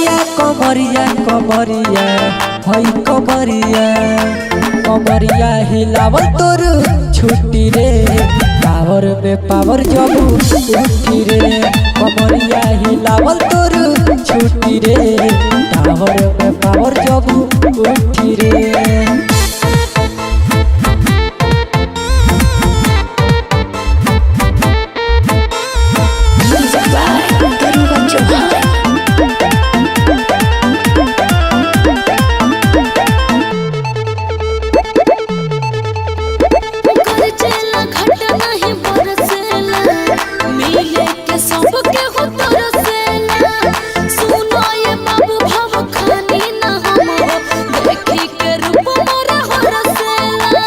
कमरिया कमरिया कमरिया हई कमरिया कमरिया हिलावल तोर छुट्टी रे पावर में पावर जब उठी रे कमरिया हिलावल तोर छुट्टी रे पावर में पावर जब उठी रे।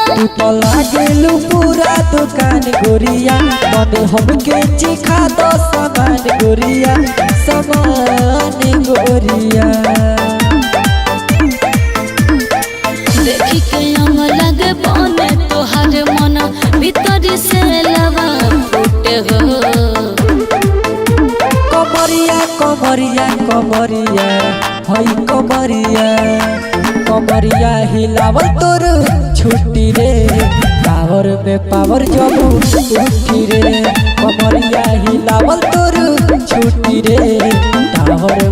लागेलू पूरा दुकान गोरिया मन हमके चिखा दो सामान गोरिया सामान गोरिया देखी के हम लगे बने तोहार मन भीतर से लवा फूटे हो। कमरिया कमरिया कमरिया हई कमरिया कमरिया हिलावल तोर छुट्टी रे पावर में पावर जब उठी रे कमरिया हिलावल तोर छुट्टी रे पावर